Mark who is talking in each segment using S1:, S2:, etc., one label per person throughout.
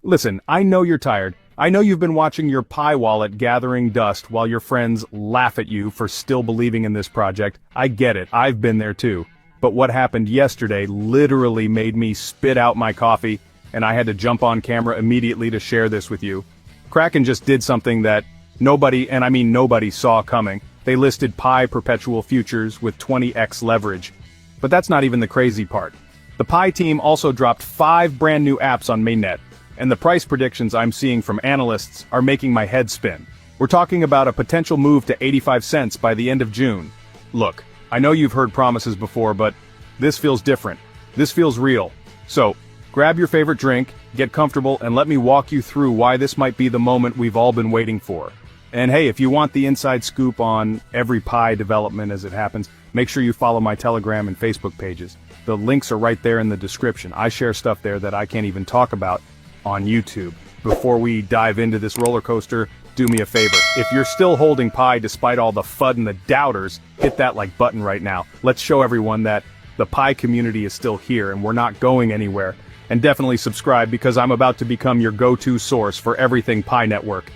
S1: Listen, I know you're tired. I know you've been watching your Pi wallet gathering dust while your friends laugh at you for still believing in this project. I get it, I've been there too. But what happened yesterday literally made me spit out my coffee, and I had to jump on camera immediately to share this with you. Kraken just did something that nobody, and I mean nobody, saw coming. They listed Pi perpetual futures with 20x leverage. But that's not even the crazy part. The Pi team also dropped 5 brand new apps on mainnet, and the price predictions I'm seeing from analysts are making my head spin. We're talking about a potential move to 85 cents by the end of June. Look, I know you've heard promises before, but this feels different. This feels real. So, grab your favorite drink, get comfortable, and let me walk you through why this might be the moment we've all been waiting for. And hey, if you want the inside scoop on every Pi development as it happens, make sure you follow my Telegram and Facebook pages. The links are right there in the description. I share stuff there that I can't even talk about on YouTube. Before we dive into this roller coaster, do me a favor. If you're still holding Pi despite all the FUD and the doubters, hit that like button right now. Let's show everyone that the Pi community is still here and we're not going anywhere. And definitely subscribe because I'm about to become your go-to source for everything Pi Network.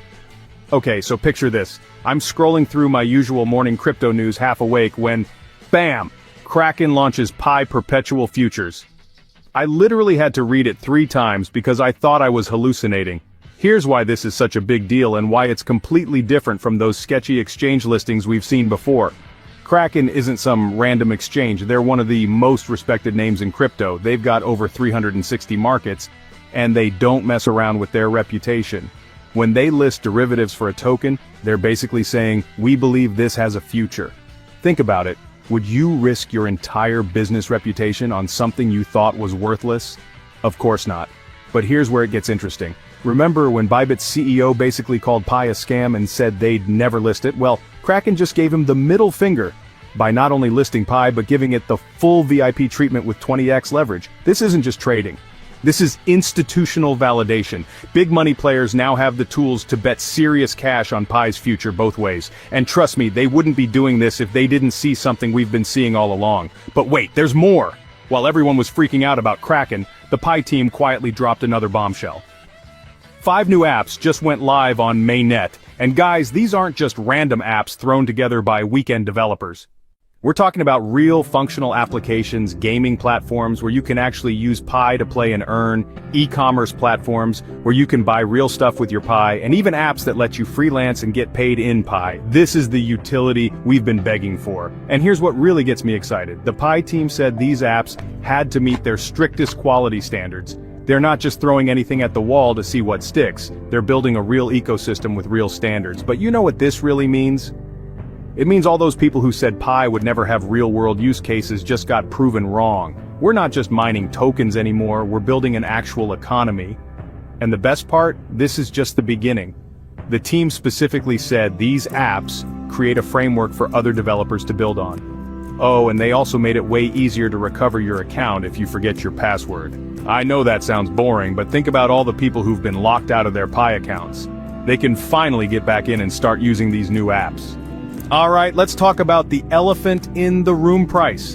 S1: Okay, so picture this. I'm scrolling through my usual morning crypto news half awake when, bam, Kraken launches Pi perpetual futures. I literally had to read it 3 times because I thought I was hallucinating. Here's why this is such a big deal and why it's completely different from those sketchy exchange listings we've seen before. Kraken isn't some random exchange, they're one of the most respected names in crypto. They've got over 360 markets, and they don't mess around with their reputation. When they list derivatives for a token, they're basically saying, we believe this has a future. Think about it. Would you risk your entire business reputation on something you thought was worthless? Of course not. But here's where it gets interesting. Remember when Bybit's CEO basically called Pi a scam and said they'd never list it? Well, Kraken just gave him the middle finger by not only listing Pi but giving it the full VIP treatment with 20x leverage. This isn't just trading. This is institutional validation. Big money players now have the tools to bet serious cash on Pi's future both ways. And trust me, they wouldn't be doing this if they didn't see something we've been seeing all along. But wait, there's more! While everyone was freaking out about Kraken, the Pi team quietly dropped another bombshell. 5 new apps just went live on mainnet. And guys, these aren't just random apps thrown together by weekend developers. We're talking about real functional applications, gaming platforms where you can actually use Pi to play and earn, e-commerce platforms where you can buy real stuff with your Pi, and even apps that let you freelance and get paid in Pi. This is the utility we've been begging for. And here's what really gets me excited. The Pi team said these apps had to meet their strictest quality standards. They're not just throwing anything at the wall to see what sticks. They're building a real ecosystem with real standards. But you know what this really means? It means all those people who said Pi would never have real-world use cases just got proven wrong. We're not just mining tokens anymore, we're building an actual economy. And the best part, this is just the beginning. The team specifically said these apps create a framework for other developers to build on. Oh, and they also made it way easier to recover your account if you forget your password. I know that sounds boring, but think about all the people who've been locked out of their Pi accounts. They can finally get back in and start using these new apps. Alright, let's talk about the elephant in the room price.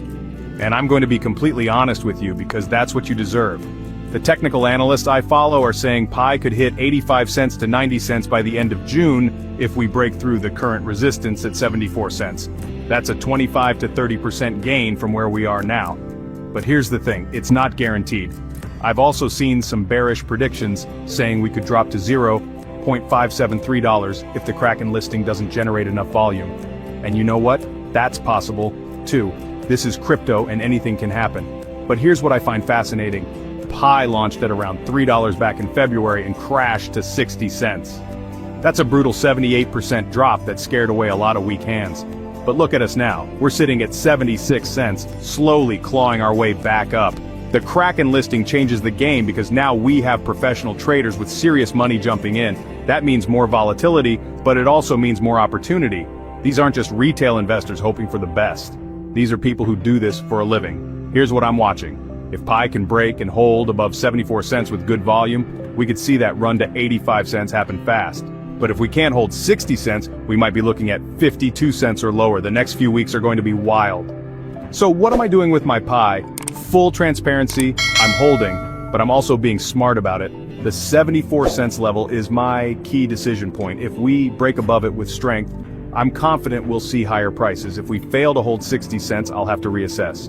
S1: And I'm going to be completely honest with you because that's what you deserve. The technical analysts I follow are saying Pi could hit 85 cents to 90 cents by the end of June if we break through the current resistance at 74 cents. That's a 25 to 30% gain from where we are now. But here's the thing, it's not guaranteed. I've also seen some bearish predictions saying we could drop to $0.573 if the Kraken listing doesn't generate enough volume. And you know what? That's possible, too. This is crypto and anything can happen. But here's what I find fascinating. Pi launched at around $3 back in February and crashed to 60 cents. That's a brutal 78% drop that scared away a lot of weak hands. But look at us now. We're sitting at 76 cents, slowly clawing our way back up. The Kraken listing changes the game because now we have professional traders with serious money jumping in. That means more volatility, but it also means more opportunity. These aren't just retail investors hoping for the best. These are people who do this for a living. Here's what I'm watching. If Pi can break and hold above 74 cents with good volume, we could see that run to 85 cents happen fast. But if we can't hold 60 cents, we might be looking at 52 cents or lower. The next few weeks are going to be wild. So what am I doing with my Pi? Full transparency, I'm holding, but I'm also being smart about it. The 74 cents level is my key decision point. If we break above it with strength, I'm confident we'll see higher prices. If we fail to hold 60 cents, I'll have to reassess.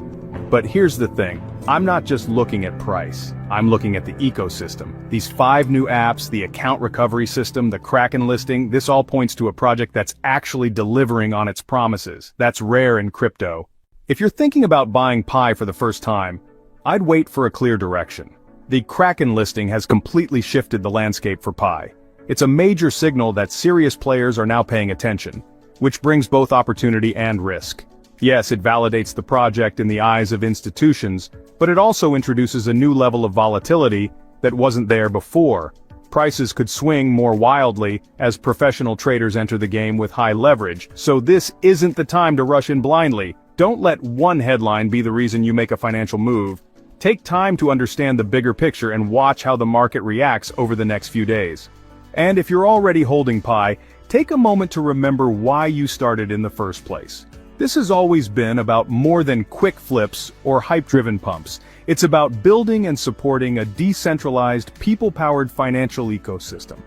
S1: But here's the thing, I'm not just looking at price, I'm looking at the ecosystem. These 5 new apps, the account recovery system, the Kraken listing, this all points to a project that's actually delivering on its promises. That's rare in crypto. If you're thinking about buying Pi for the first time, I'd wait for a clear direction. The Kraken listing has completely shifted the landscape for Pi. It's a major signal that serious players are now paying attention, which brings both opportunity and risk. Yes, it validates the project in the eyes of institutions, but it also introduces a new level of volatility that wasn't there before. Prices could swing more wildly as professional traders enter the game with high leverage, so this isn't the time to rush in blindly. Don't let one headline be the reason you make a financial move. Take time to understand the bigger picture and watch how the market reacts over the next few days. And if you're already holding Pi, take a moment to remember why you started in the first place. This has always been about more than quick flips or hype-driven pumps. It's about building and supporting a decentralized, people-powered financial ecosystem.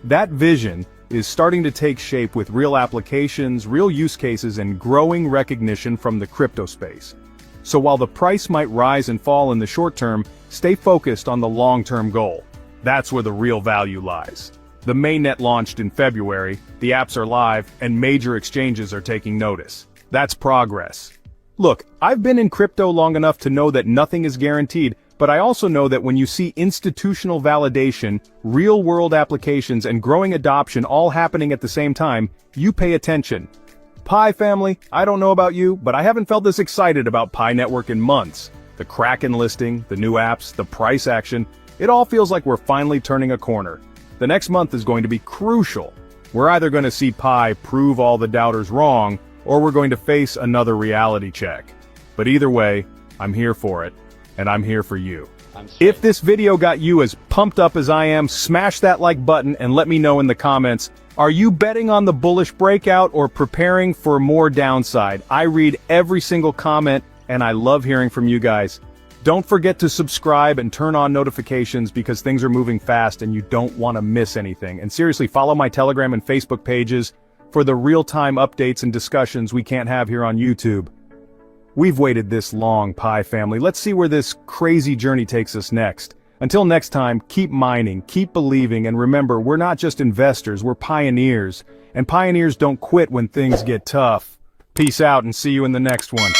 S1: That vision is starting to take shape with real applications, real use cases, and growing recognition from the crypto space. So while the price might rise and fall in the short term, stay focused on the long-term goal. That's where the real value lies. The mainnet launched in February, the apps are live, and major exchanges are taking notice. That's progress. Look, I've been in crypto long enough to know that nothing is guaranteed, but I also know that when you see institutional validation, real-world applications, and growing adoption all happening at the same time, you pay attention. Pi family, I don't know about you, but I haven't felt this excited about Pi Network in months. The Kraken listing, the new apps, the price action, it all feels like we're finally turning a corner. The next month is going to be crucial. We're either going to see Pi prove all the doubters wrong, or we're going to face another reality check. But either way, I'm here for it, and I'm here for you. If this video got you as pumped up as I am, smash that like button and let me know in the comments, are you betting on the bullish breakout or preparing for more downside? I read every single comment, and I love hearing from you guys. Don't forget to subscribe and turn on notifications because things are moving fast and you don't want to miss anything. And seriously, follow my Telegram and Facebook pages for the real-time updates and discussions we can't have here on YouTube. We've waited this long, Pi family. Let's see where this crazy journey takes us next. Until next time, keep mining, keep believing, and remember, we're not just investors, we're pioneers. And pioneers don't quit when things get tough. Peace out and see you in the next one.